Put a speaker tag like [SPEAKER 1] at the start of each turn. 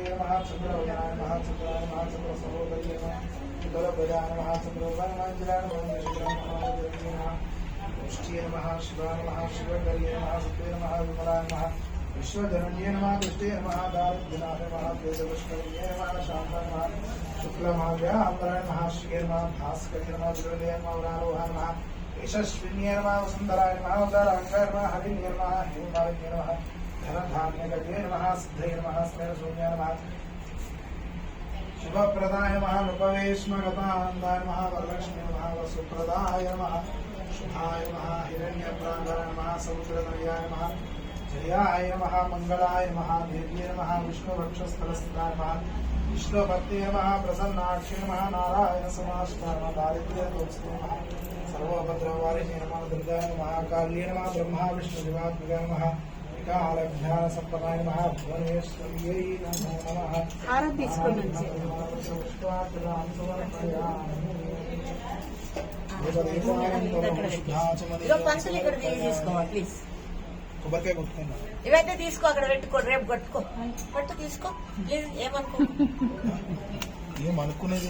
[SPEAKER 1] नमः चंद्रवदनाय नमः चंद्राय नमः चंद्रसहोदये नमः चंद्रप्रजाय नमः चंद्रवर्णमंजलाय नमः पुष्टिये नमः शिवाय नमः शिवकर्ये नमः सत्ये नमः विमलाय नमः विश्वजनन्ये नमः दुष्टे नमः दारिद्र्यनाय नमः तेजवष्कर्ये नमः शान्ताय नमः शुक्लमाव्याम्बराय नमः श्रिये नमः भास्कर्ये नमः दुर्गये नमः वरारोहाय नमः यशस्विन्ये नमः वसुन्धराय नमः उदाराङ्गाय नमः हरिण्ये नमः हेमालिन्ये नमः धनधान्यगते नमः सिद्धये नमः स्मेरशून्याय नमः शुभप्रदाय नमः नृपवेश्मगतानन्दाय नमः वरलक्ष्मी नमः वसुप्रदाय नमः शुभाय नमः हिरण्यप्राङ्गाय नमः समुद्रतनयाय नमः जयाय नमः मंगलाय नमः देव्ये नमः विष्णुवक्षस्थलस्थिताय नमः विष्णुपत्न्ये नमः प्रसन्नाक्षे नमः नारायण समाश्रिताय नमः दारिद्र्यदोषिते नमः सर्वभद्रवारिणे नमः दुर्गाय नमः काल्ये नमः ब्रह्मा विष्णुदेवात्मकाय नमः कालज्ञानसम्पन्नाय नमः भुवनेश्वर्यै नमो नमः కొబ్బరికాయ కొట్టుకున్నా
[SPEAKER 2] ఇవైతే తీసుకో అక్కడ పెట్టుకో రేపు కొట్టుకో పట్టు తీసుకో ప్లీజ్ ఏమనుకో
[SPEAKER 1] ఏమనుకునేది